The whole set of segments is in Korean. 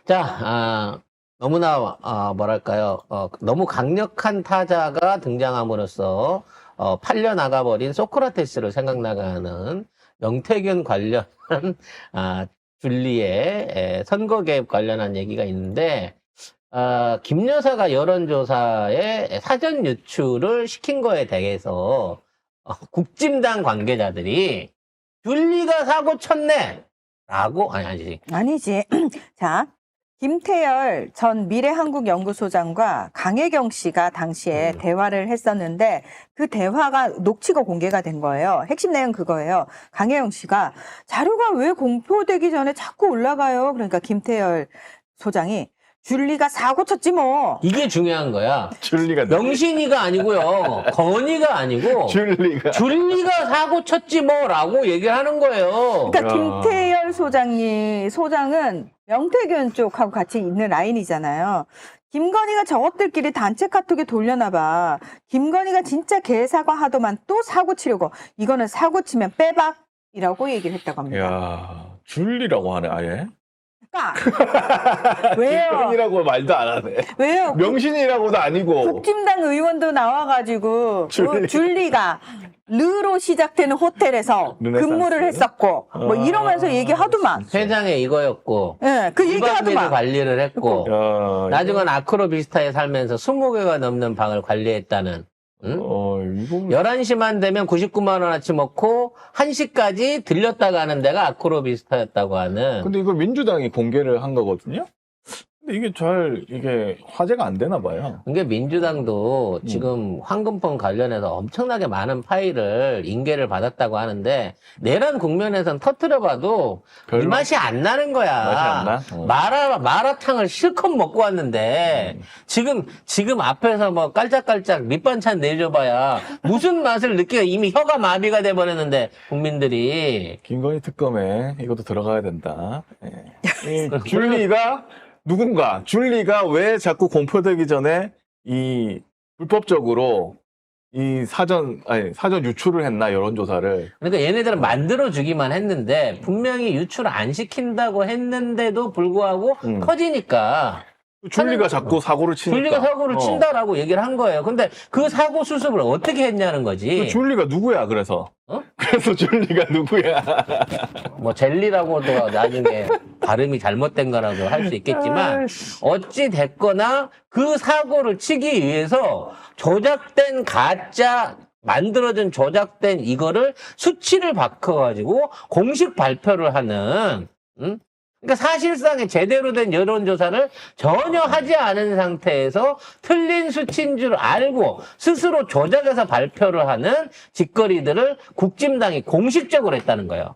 자, 너무나, 뭐랄까요, 너무 강력한 타자가 등장함으로써, 팔려 나가버린 소크라테스를 생각나게 하는 명태균 관련한, 줄리의 선거 개입 관련한 얘기가 있는데, 김 여사가 여론조사에 사전 유출을 시킨 거에 대해서, 국진당 관계자들이, 줄리가 사고 쳤네! 라고, 아니지. 아니지. 자, 김태열 전 미래한국연구소장과 강혜경 씨가 당시에 대화를 했었는데 그 대화가 녹취가 공개가 된 거예요. 핵심 내용 그거예요. 강혜경 씨가 자료가 왜 공표되기 전에 자꾸 올라가요? 그러니까 김태열 소장이 줄리가 사고 쳤지 뭐. 이게 중요한 거야. 줄리가 명신이가 아니고요. 건이가 아니고 줄리가 사고 쳤지 뭐라고 얘기를 하는 거예요. 그러니까 김태열 소장은 명태균 쪽하고 같이 있는 라인이잖아요. 김건희가 저것들끼리 단체 카톡에 돌려나 봐. 김건희가 진짜 개사과 하더만 또 사고 치려고. 이거는 사고 치면 빼박이라고 얘기를 했다고 합니다. 야, 줄리라고 하네, 아예. 그러니까 왜요? 김건희라고 말도 안 하네. 왜요? 명신이라고도 아니고. 국진당 의원도 나와가지고 줄리가 르로 시작되는 호텔에서 르네상스. 근무를 했었고 뭐 이러면서 얘기하더만. 회장의 이거였고 예, 그 이방비도 얘기하더만. 관리를 했고 야, 나중엔 아크로비스타에 살면서 20개가 넘는 방을 관리했다는. 응? 이거 11시만 되면 99만 원어치 먹고 1시까지 들렸다가 하는 데가 아크로비스타였다고 하는. 근데 이거 민주당이 공개를 한 거거든요? 근데 이게 화제가 안 되나 봐요. 그게 민주당도 지금 황금폰 관련해서 엄청나게 많은 파일을 인계를 받았다고 하는데 내란 국면에선 터트려봐도 별로? 이 맛이 안 나는 거야. 맛이 안 나? 마라탕을 실컷 먹고 왔는데 지금 앞에서 뭐 깔짝깔짝 밑반찬 내줘봐야 무슨 맛을 느껴. 이미 혀가 마비가 돼버렸는데 국민들이. 김건희 특검에 이것도 들어가야 된다. 예. 이 줄리가 왜 자꾸 공표되기 전에 이 불법적으로 이 사전 유출을 했나, 여론조사를. 그러니까 얘네들은 만들어주기만 했는데 분명히 유출 안 시킨다고 했는데도 불구하고 터지니까 줄리가 자꾸 사고를 치니까. 줄리가 사고를 친다라고 얘기를 한 거예요. 근데 그 사고 수습을 어떻게 했냐는 거지. 줄리가 누구야, 그래서? 그래서 줄리가 누구야? 뭐 젤리라고도 나중에 발음이 잘못된 거라고 할 수 있겠지만 어찌 됐거나 그 사고를 치기 위해서 만들어진 조작된 이거를 수치를 바꿔가지고 공식 발표를 하는, 그러니까 사실상의 제대로 된 여론조사를 전혀 하지 않은 상태에서 틀린 수치인 줄 알고 스스로 조작해서 발표를 하는 짓거리들을 국진당이 공식적으로 했다는 거예요.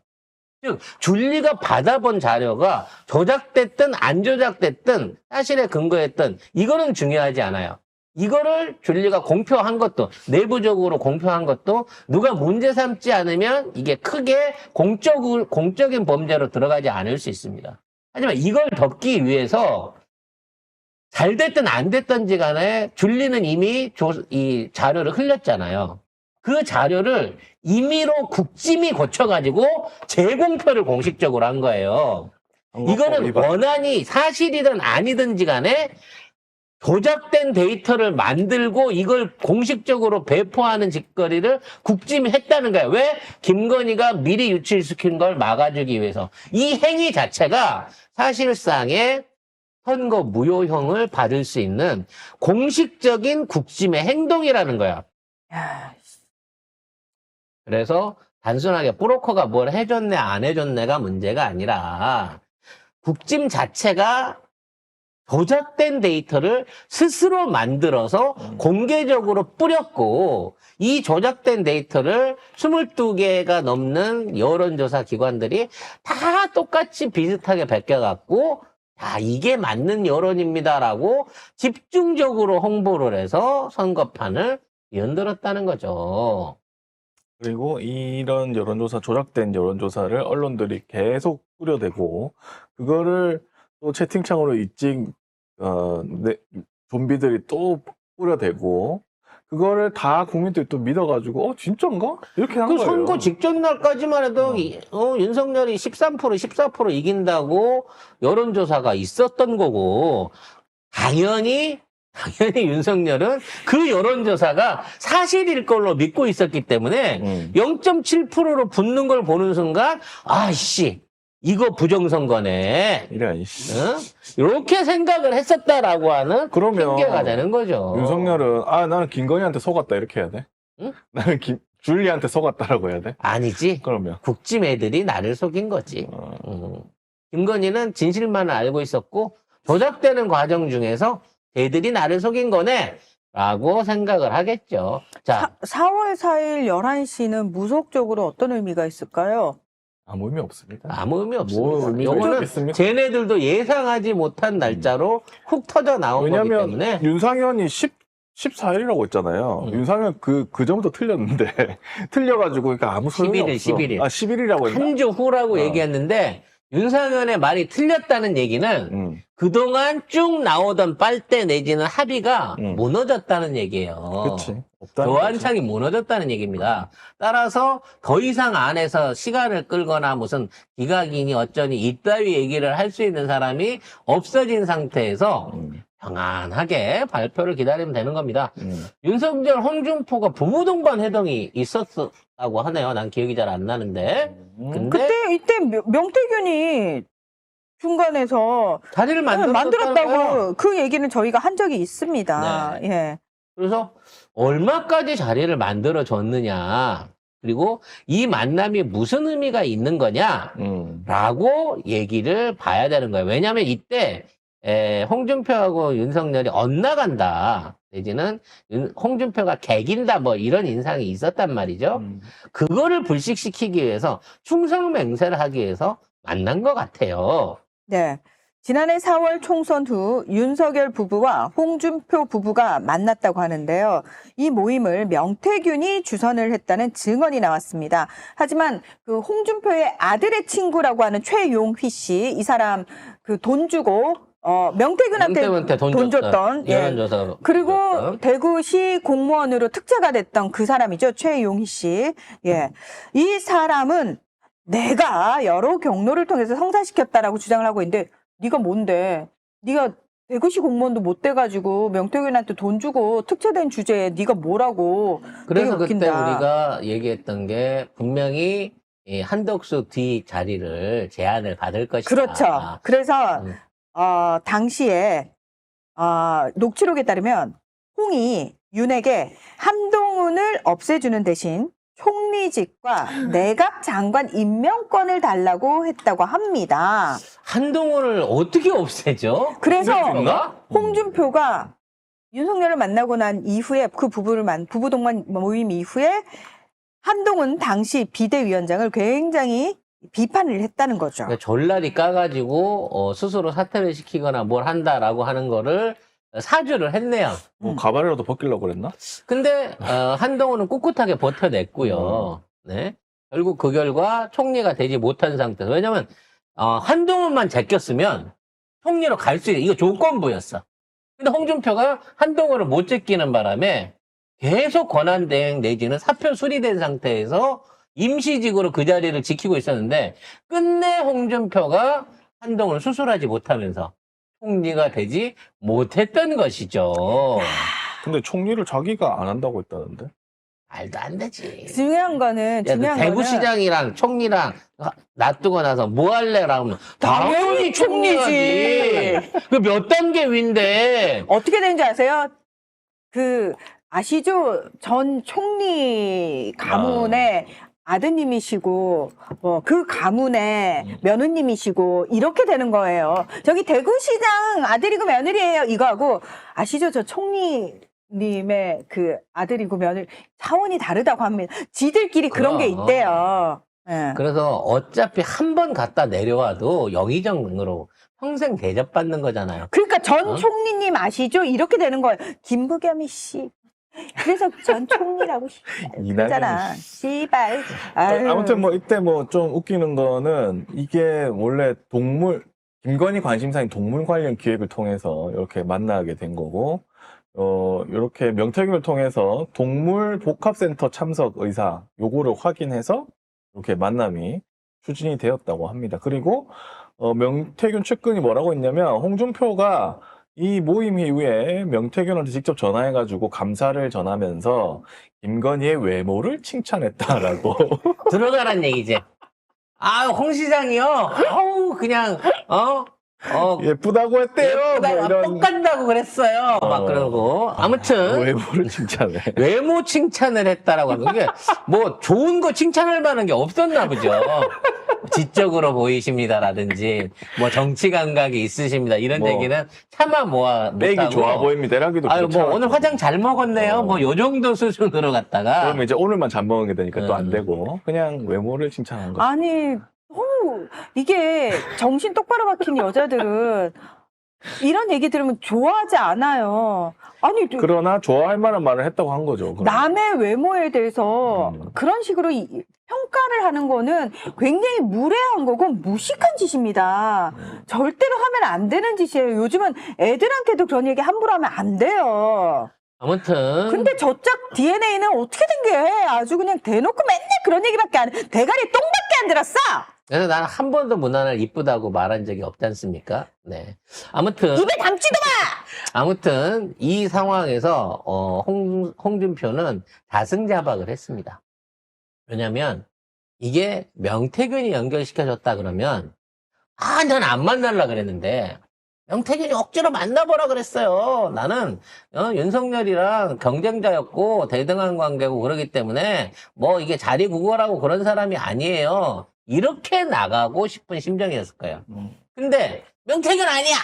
즉 줄리가 받아본 자료가 조작됐든 안 조작됐든 사실에 근거했든 이거는 중요하지 않아요. 이거를 줄리가 공표한 것도, 내부적으로 공표한 것도 누가 문제 삼지 않으면 이게 크게 공적인 범죄로 들어가지 않을 수 있습니다. 하지만 이걸 덮기 위해서 잘 됐든 안 됐든지 간에 줄리는 이미 이 자료를 흘렸잖아요. 그 자료를 임의로 국짐이 고쳐가지고 재공표를 공식적으로 한 거예요. 이거는 원한이 사실이든 아니든지 간에 조작된 데이터를 만들고 이걸 공식적으로 배포하는 짓거리를 국짐이 했다는 거예요. 왜? 김건희가 미리 유출시킨 걸 막아주기 위해서. 이 행위 자체가 사실상의 선거 무효형을 받을 수 있는 공식적인 국짐의 행동이라는 거야. 그래서 단순하게 브로커가 뭘 해줬네 안 해줬네가 문제가 아니라 국짐 자체가 조작된 데이터를 스스로 만들어서 공개적으로 뿌렸고 이 조작된 데이터를 22개가 넘는 여론조사 기관들이 다 똑같이 비슷하게 베껴갖고 이게 맞는 여론입니다라고 집중적으로 홍보를 해서 선거판을 연들었다는 거죠. 그리고 이런 조작된 여론조사를 언론들이 계속 뿌려대고 그거를 또 채팅창으로 좀비들이 또 뿌려대고 그거를 다 국민들이 또 믿어가지고 진짜인가? 이렇게 한 그 거예요. 선거 직전 날까지만 해도 윤석열이 13%, 14% 이긴다고 여론조사가 있었던 거고 당연히 윤석열은 그 여론조사가 사실일 걸로 믿고 있었기 때문에 0.7%로 붙는 걸 보는 순간 아이씨 이거 부정선거네. 이래, 이씨. 어? 이렇게 생각을 했었다라고 하는 그러면 핑계가 되는 거죠. 윤석열은 나는 김건희한테 속았다 이렇게 해야 돼? 응? 나는 줄리한테 속았다라고 해야 돼? 아니지. 그러면 국짐 애들이 나를 속인 거지. 김건희는 진실만을 알고 있었고 조작되는 과정 중에서 애들이 나를 속인 거네 라고 생각을 하겠죠. 자, 4월 4일 11시는 무속적으로 어떤 의미가 있을까요? 아무 의미 없습니다. 아무 의미 뭐 없습니다. 의미가 요거는 있겠습니까? 쟤네들도 예상하지 못한 날짜로 훅 터져 나온 거기 왜냐면 때문에 윤상현이 14일이라고 했잖아요. 윤상현 그 전부터 틀렸는데 틀려가지고 그러니까 아무 소용이 11일, 없어. 11일. 11일이라고 했나? 한 주 후라고 어. 얘기했는데 윤상현의 말이 틀렸다는 얘기는 그동안 쭉 나오던 빨대 내지는 합의가 무너졌다는 얘기예요. 그렇지. 없다는 교환창이 무너졌다는 얘기입니다. 따라서 더 이상 안에서 시간을 끌거나 무슨 기각이니 어쩌니 이따위 얘기를 할 수 있는 사람이 없어진 상태에서 평안하게 발표를 기다리면 되는 겁니다. 윤석열, 홍준표가 부부동반 회동이 있었다고 하네요. 난 기억이 잘 안 나는데. 근데 이때 명태균이 중간에서 자리를 만들었다고 그 얘기는 저희가 한 적이 있습니다. 네. 예. 그래서 얼마까지 자리를 만들어줬느냐. 그리고 이 만남이 무슨 의미가 있는 거냐라고 얘기를 봐야 되는 거예요. 왜냐하면 이때 홍준표하고 윤석열이 엇나간다. 내지는 홍준표가 개긴다 뭐 이런 인상이 있었단 말이죠. 그거를 불식시키기 위해서 충성맹세를 하기 위해서 만난 것 같아요. 네. 지난해 4월 총선 후 윤석열 부부와 홍준표 부부가 만났다고 하는데요. 이 모임을 명태균이 주선을 했다는 증언이 나왔습니다. 하지만 그 홍준표의 아들의 친구라고 하는 최용휘 씨, 이 사람 그 돈 주고 명태균한테 돈 줬던 여론조사 그리고 대구시 공무원으로 특채가 됐던 그 사람이죠. 최용희 씨. 예. 이 사람은 내가 여러 경로를 통해서 성사시켰다라고 주장을 하고 있는데 네가 뭔데? 네가 대구시 공무원도 못 돼가지고 명태균한테 돈 주고 특채된 주제에 네가 뭐라고. 그래서 되게 그때 웃긴다. 우리가 얘기했던 게 분명히 이 한덕수 뒤 자리를 제안을 받을 것이다. 그렇죠. 그래서 당시에 녹취록에 따르면 홍이 윤에게 한동훈을 없애주는 대신 총리직과 내각 장관 임명권을 달라고 했다고 합니다. 한동훈을 어떻게 없애죠? 그래서 없앨 홍준표가 윤석열을 만나고 난 이후에 그 부부동반 모임 이후에 한동훈 당시 비대위원장을 굉장히 비판을 했다는 거죠. 그러니까 졸라리 까가지고 스스로 사퇴를 시키거나 뭘 한다라고 하는 거를 사주를 했네요. 뭐 가발이라도 벗기려고 그랬나? 근데 한동훈은 꿋꿋하게 버텨냈고요. 네. 결국 그 결과 총리가 되지 못한 상태에서 왜냐면 한동훈만 제꼈으면 총리로 갈 수 있는 이거 조건부였어. 근데 홍준표가 한동훈을 못 제끼는 바람에 계속 권한대행 내지는 사표 수리된 상태에서 임시직으로 그 자리를 지키고 있었는데 끝내 홍준표가 한동훈을 수술하지 못하면서 총리가 되지 못했던 것이죠. 근데 총리를 자기가 안 한다고 했다는데? 말도 안 되지. 중요한 거는 대구시장이랑 총리랑 놔두고 나서 뭐 할래라고 하면 당연히 총리지. 그 몇 단계 위인데. 어떻게 되는지 아세요? 아시죠? 전 총리 가문의 아드님이시고 그 가문의 며느님이시고 이렇게 되는 거예요. 저기 대구시장 아들이고 며느리예요. 이거하고 아시죠? 저 총리님의 그 아들이고 며느리 차원이 다르다고 합니다. 지들끼리 그런 게 있대요. 네. 그래서 어차피 한 번 갔다 내려와도 영의정으로 평생 대접받는 거잖아요. 그러니까 전 총리님 아시죠? 이렇게 되는 거예요. 김부겸이 씨. 그래서 전 총리라고 했잖아. 씨발. 아무튼 뭐 이때 뭐 좀 웃기는 거는 이게 원래 김건희 관심사인 동물 관련 기획을 통해서 이렇게 만나게 된 거고 이렇게 명태균을 통해서 동물 복합센터 참석 의사 요거를 확인해서 이렇게 만남이 추진이 되었다고 합니다. 그리고 명태균 측근이 뭐라고 했냐면 홍준표가 이 모임 이후에 명태균한테 직접 전화해가지고 감사를 전하면서 김건희의 외모를 칭찬했다라고. 들어가란 얘기지. 아, 홍 시장이요. 아우, 그냥, 예쁘다고 했대요. 뭐 이런 뻑간다고 그랬어요. 막 그러고. 아무튼, 외모를 칭찬해. 외모 칭찬을 했다라고 하는 게, 뭐, 좋은 거 칭찬할 만한 게 없었나 보죠. 지적으로 보이십니다라든지, 뭐, 정치 감각이 있으십니다. 이런 뭐, 얘기는 차마 못하고. 맥이 좋아 보입니다. 이라기도 아유, 뭐, 괜찮았고. 오늘 화장 잘 먹었네요. 뭐, 요 정도 수준으로 갔다가. 그러면 이제 오늘만 잘 먹게 되니까 또 안 되고 그냥 외모를 칭찬한 거죠. 아니, 이게 정신 똑바로 박힌 여자들은 이런 얘기 들으면 좋아하지 않아요. 아니, 그러나 좋아할 만한 말을 했다고 한 거죠. 그럼. 남의 외모에 대해서 그런 식으로 평가를 하는 거는 굉장히 무례한 거고 무식한 짓입니다. 절대로 하면 안 되는 짓이에요. 요즘은 애들한테도 그런 얘기 함부로 하면 안 돼요. 아무튼. 근데 저짝 DNA는 어떻게 된 게 아주 그냥 대놓고 맨날 그런 얘기밖에 안 해. 대가리 똥밖에 안 들었어. 그래서 나는 한 번도 문화를 이쁘다고 말한 적이 없지 않습니까? 네. 아무튼. 입에 담지도 마. 아무튼 이 상황에서 홍준표는 자승자박을 했습니다. 왜냐면 이게 명태균이 연결시켜줬다 그러면 난 안 만날라 그랬는데 명태균이 억지로 만나보라 그랬어요. 나는 윤석열이랑 경쟁자였고 대등한 관계고 그러기 때문에 뭐 이게 자리 구걸하고 그런 사람이 아니에요. 이렇게 나가고 싶은 심정이었을 거예요. 근데 명태균 아니야.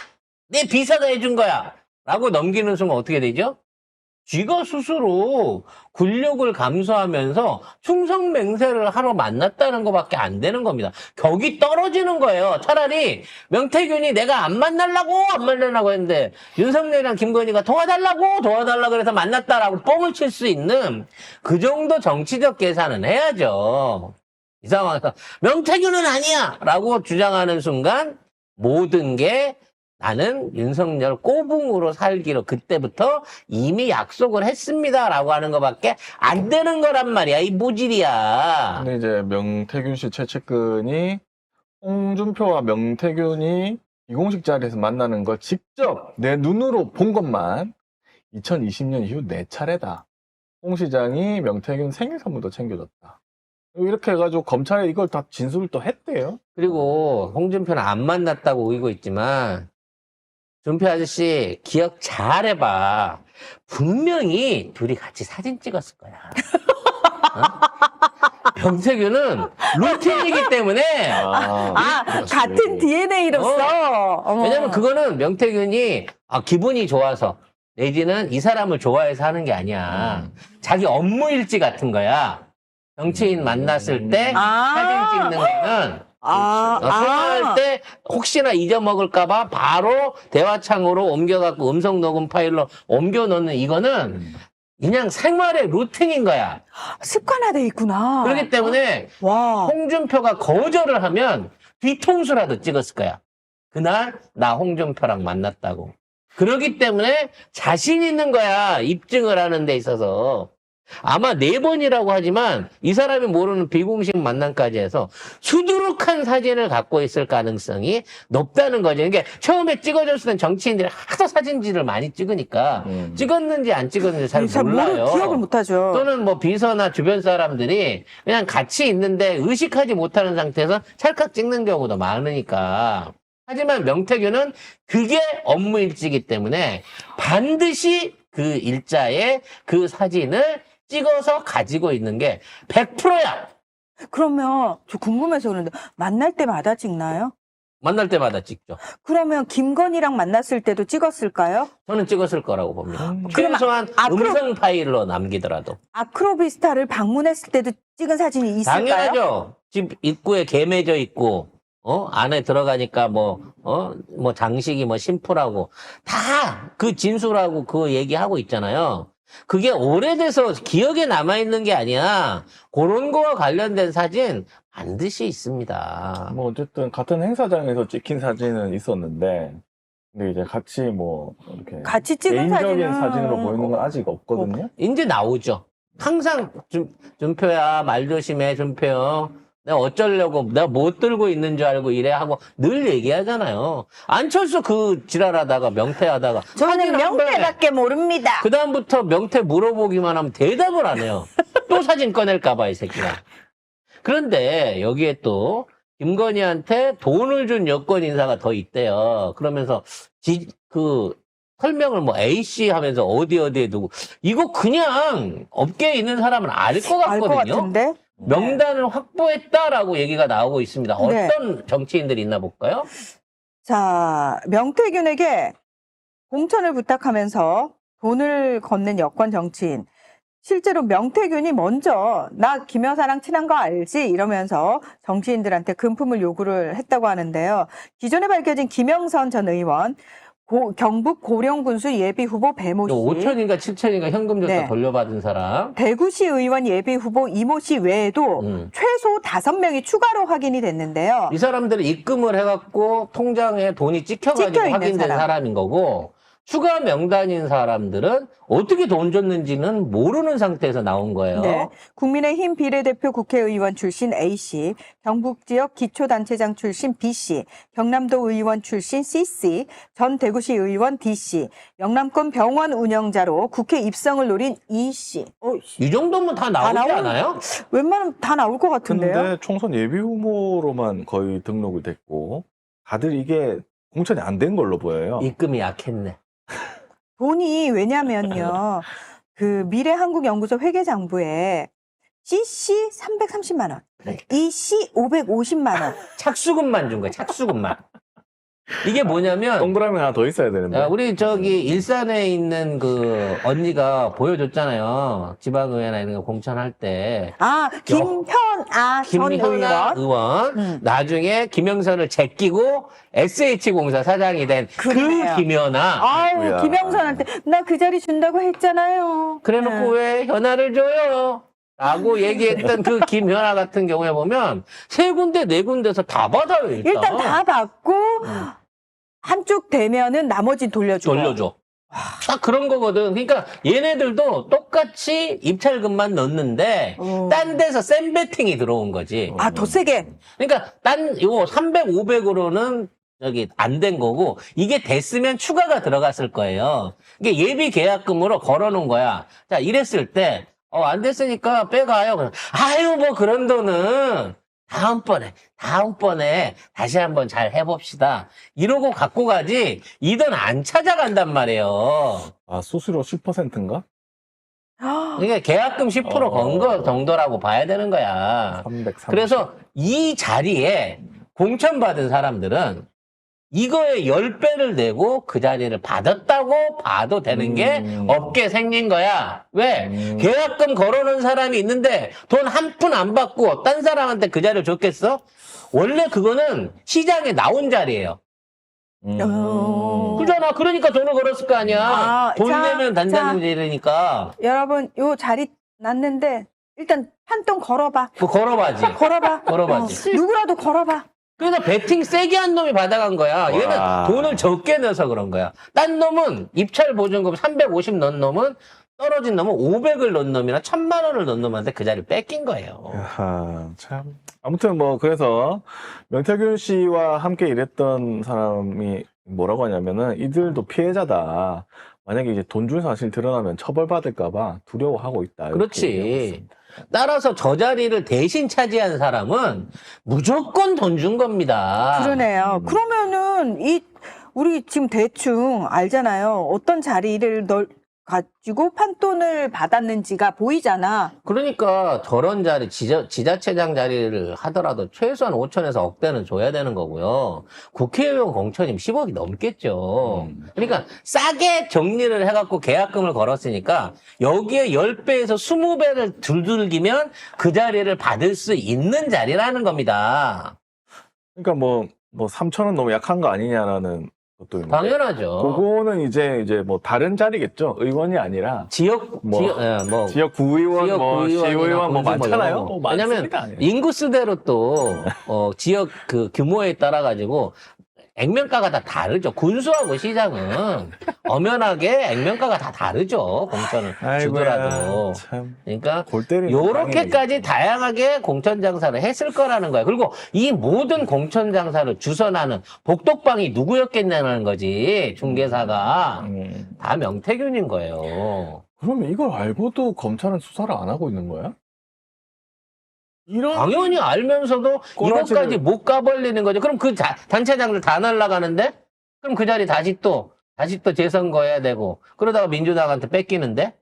내 비서가 해준 거야. 라고 넘기는 순간 어떻게 되죠? 쥐가 스스로 굴욕을 감수하면서 충성맹세를 하러 만났다는 것밖에 안 되는 겁니다. 격이 떨어지는 거예요. 차라리 명태균이 내가 안 만나려고 했는데 윤석열이랑 김건희가 도와달라고 그래서 만났다라고 뻥을 칠 수 있는 그 정도 정치적 계산은 해야죠. 이 상황에서 명태균은 아니야! 라고 주장하는 순간 모든 게 나는 윤석열 꼬붕으로 살기로 그때부터 이미 약속을 했습니다라고 하는 것밖에 안 되는 거란 말이야. 이 모질이야. 근데 이제 명태균 씨 최측근이 홍준표와 명태균이 비공식 자리에서 만나는 걸 직접 내 눈으로 본 것만 2020년 이후 4차례다. 홍 시장이 명태균 생일 선물도 챙겨줬다. 이렇게 해가지고 검찰에 이걸 다 진술을 또 했대요. 그리고 홍준표는 안 만났다고 우기고 있지만 준표 아저씨 기억 잘 해봐. 분명히 둘이 같이 사진 찍었을 거야. 명태균은 루틴이기 때문에 같은 DNA로서. 왜냐면 그거는 명태균이 기분이 좋아서 내지는 이 사람을 좋아해서 하는 게 아니야. 자기 업무 일지 같은 거야. 정치인 만났을 때 사진 찍는 거는 통화할 때 혹시나 잊어먹을까봐 바로 대화창으로 옮겨갖고 음성 녹음 파일로 옮겨 넣는 이거는 그냥 생활의 루틴인 거야. 습관화돼 있구나. 그렇기 때문에 와. 홍준표가 거절을 하면 뒤통수라도 찍었을 거야. 그날 나 홍준표랑 만났다고. 그렇기 때문에 자신 있는 거야. 입증을 하는 데 있어서. 아마 4번이라고 하지만 이 사람이 모르는 비공식 만남까지 해서 수두룩한 사진을 갖고 있을 가능성이 높다는 거죠. 그러니까 처음에 찍어줬을 땐 정치인들이 하도 사진지를 많이 찍으니까 찍었는지 안 찍었는지 잘 몰라요. 기억을 못하죠. 또는 뭐 비서나 주변 사람들이 그냥 같이 있는데 의식하지 못하는 상태에서 찰칵 찍는 경우도 많으니까. 하지만 명태균은 그게 업무 일지이기 때문에 반드시 그 일자에 그 사진을 찍어서 가지고 있는 게 100%야. 그러면 저 궁금해서 그러는데 만날 때마다 찍나요? 만날 때마다 찍죠. 그러면 김건희랑 만났을 때도 찍었을까요? 저는 찍었을 거라고 봅니다. 그러면 최소한 음성 파일로 남기더라도. 아크로비스타를 방문했을 때도 찍은 사진이 있을까요? 당연하죠. 집 입구에 개 매져 있고, 안에 들어가니까 뭐 장식이 뭐 심플하고, 다 그 진술하고 그 얘기하고 있잖아요. 그게 오래돼서 기억에 남아있는 게 아니야. 그런 거와 관련된 사진 반드시 있습니다. 뭐 어쨌든 같은 행사장에서 찍힌 사진은 있었는데 근데 이제 같이 뭐 이렇게 같이 찍은 개인적인 사진은 사진으로 보이는 건 아직 없거든요. 이제 나오죠. 항상 준표야 말 조심해 준표. 내가 어쩌려고 내가 못 들고 있는 줄 알고 이래 하고 늘 얘기하잖아요. 안철수 그 지랄하다가 명태하다가 저는 명태밖에 모릅니다. 그 다음부터 명태 물어보기만 하면 대답을 안 해요. 또 사진 꺼낼까봐 이 새끼가. 그런데 여기에 또 김건희한테 돈을 준 여권 인사가 더 있대요. 그러면서 설명을 뭐 A씨 하면서 어디에 두고 이거 그냥 업계에 있는 사람은 알 것 알 것 같거든요. 같은데. 명단을 확보했다라고 얘기가 나오고 있습니다. 네. 어떤 정치인들이 있나 볼까요? 자, 명태균에게 공천을 부탁하면서 돈을 건넨 여권 정치인. 실제로 명태균이 먼저 나 김 여사랑 친한 거 알지? 이러면서 정치인들한테 금품을 요구를 했다고 하는데요. 기존에 밝혀진 김영선 전 의원, 경북 고령군수 예비후보 배모 씨, 5천인가 7천인가 현금 줬다 네. 돌려받은 사람. 대구시 의원 예비후보 이모 씨 외에도 최소 5명이 추가로 확인이 됐는데요. 이 사람들은 입금을 해갖고 통장에 돈이 찍혀가지고 찍혀있는 확인된 사람. 사람인 거고, 추가 명단인 사람들은 어떻게 돈 줬는지는 모르는 상태에서 나온 거예요. 네. 국민의힘 비례대표 국회의원 출신 A씨, 경북지역 기초단체장 출신 B씨, 경남도 의원 출신 C씨, 전 대구시 의원 D씨, 영남권 병원 운영자로 국회 입성을 노린 E씨. 이 정도면 다 나오지 나오는- 않아요? 웬만하면 다 나올 것 같은데요? 근데 총선 예비 후보로만 거의 등록이 됐고 다들 이게 공천이 안 된 걸로 보여요. 입금이 약했네. 돈이 왜냐면요. 그 미래한국연구소 회계장부에 C씨 330만 원, 그러니까. E씨 550만 원. 착수금만 준 거야, 착수금만. 이게 뭐냐면, 동그라미 하나 더 있어야 되는데. 우리 일산에 있는 그 언니가 보여줬잖아요. 지방의회나 이런 거 공천할 때. 아, 김현아 전 김현아 의원. 의원. 나중에 김영선을 제끼고 SH공사 사장이 된 그 그러네요. 김현아. 아유, 아이고야. 김영선한테 나 그 자리 준다고 했잖아요. 그래놓고 왜 현아를 줘요? 라고 얘기했던 그 김현아 같은 경우에 보면 세 군데, 네 군데서 다 받아요, 일단. 일단 다 받고 한쪽 되면은 나머지 돌려주고. 돌려줘. 딱 그런 거거든. 그러니까 얘네들도 똑같이 입찰금만 넣는데 딴 데서 센 베팅이 들어온 거지. 아, 더 세게. 그러니까 이거 300, 500으로는 안 된 거고 이게 됐으면 추가가 들어갔을 거예요. 이게 예비 계약금으로 걸어놓은 거야. 자, 이랬을 때 안 됐으니까 빼가요. 그럼, 아유, 뭐 그런 돈은 다음번에 다시 한번 잘 해봅시다. 이러고 갖고 가지 이 돈 안 찾아간단 말이에요. 아, 수수료 10%인가? 그러니까 계약금 10% 건 거 정도라고 봐야 되는 거야. 330. 그래서 이 자리에 공천받은 사람들은 이거에 10배를 내고 그 자리를 받았다고 봐도 되는 게 없게 생긴 거야. 왜? 계약금 걸어놓은 사람이 있는데 돈 한 푼 안 받고 딴 사람한테 그 자리를 줬겠어? 원래 그거는 시장에 나온 자리예요. 그잖아. 그러니까 돈을 걸었을 거 아니야. 아, 돈 자, 내면 단자는 일이니까. 여러분, 요 자리 났는데 일단 한돈 걸어봐. 그거 걸어봐지. 걸어봐. 걸어봐지. 누구라도 걸어봐. 그래서 베팅 세게 한 놈이 받아간 거야. 얘는 와. 돈을 적게 넣어서 그런 거야. 딴 놈은 입찰 보증금 350 넣은 놈은 떨어진 놈은 500을 넣은 놈이나 1000만 원을 넣은 놈한테 그 자리를 뺏긴 거예요. 야, 참. 아무튼 뭐 그래서 명태균 씨와 함께 일했던 사람이 뭐라고 하냐면은 이들도 피해자다. 만약에 이제 돈 준 사실 드러나면 처벌받을까봐 두려워하고 있다. 이렇게 그렇지. 얘기했습니다. 따라서 저 자리를 대신 차지한 사람은 무조건 돈 준 겁니다. 그러네요. 그러면은 우리 지금 대충 알잖아요. 어떤 자리를 가지고 판돈을 받았는지가 보이잖아. 그러니까 저런 자리, 지자체장 자리를 하더라도 최소한 5천에서 억대는 줘야 되는 거고요. 국회의원 공천이면 10억이 넘겠죠. 그러니까 싸게 정리를 해갖고 계약금을 걸었으니까 여기에 10배에서 20배를 두들기면 그 자리를 받을 수 있는 자리라는 겁니다. 그러니까 뭐 3천은 너무 약한 거 아니냐라는 것도 있는데. 당연하죠. 그거는 이제 뭐 다른 자리겠죠. 의원이 아니라 지역 구의원, 지역 뭐 구의원이나 시의원 뭐 군수 많잖아요. 이런 거. 뭐 왜냐면 많습니다. 예. 인구수대로 또 지역 그 규모에 따라 가지고 액면가가 다 다르죠. 군수하고 시장은 엄연하게 액면가가 다 다르죠. 공천을 주더라도. 참. 그러니까 골 때리는 요렇게까지 다양하게 공천 장사를 했을 거라는 거야. 그리고 이 모든 공천 장사를 주선하는 복덕방이 누구였겠냐는 거지. 중개사가. 다 명태균인 거예요. 그러면 이걸 알고도 검찰은 수사를 안 하고 있는 거야? 이런 당연히 알면서도 꼬라지를- 이것까지 못 가버리는 거죠. 그럼 그 단체장들 다 날라가는데? 그럼 그 자리 다시 또 재선거 해야 되고, 그러다가 민주당한테 뺏기는데?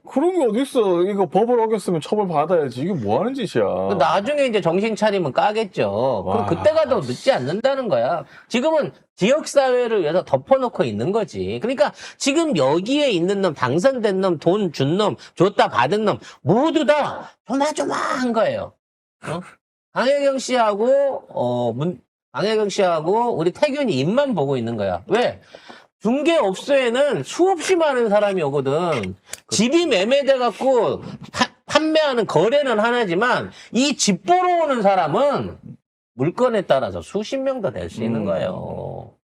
그런 게 어딨어. 이거 법을 어겼으면 처벌 받아야지. 이게 뭐 하는 짓이야. 나중에 이제 정신 차리면 까겠죠. 그럼 와. 그때가 더 늦지 않는다는 거야. 지금은 지역사회를 위해서 덮어놓고 있는 거지. 그러니까 지금 여기에 있는 놈, 당선된 놈, 돈 준 놈, 줬다 받은 놈, 모두 다 조마조마한 거예요. 강혜경 씨하고 우리 태균이 입만 보고 있는 거야. 왜? 중개업소에는 수없이 많은 사람이 오거든. 집이 매매돼갖고 판매하는 거래는 하나지만 이 집 보러 오는 사람은 물건에 따라서 수십 명도 될 수 있는 거예요.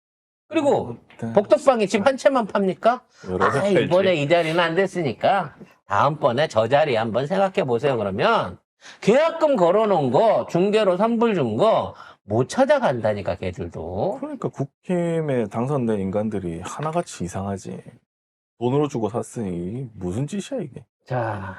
그리고 복덕방이 집 한 채만 팝니까? 여러 개 이번에 이 자리는 안 됐으니까 다음번에 저 자리 한번 생각해 보세요. 그러면 계약금 걸어놓은 거, 중개로 선불 준 거 못 찾아간다니까, 걔들도. 그러니까 국힘에 당선된 인간들이 하나같이 이상하지. 돈으로 주고 샀으니 무슨 짓이야 이게. 자,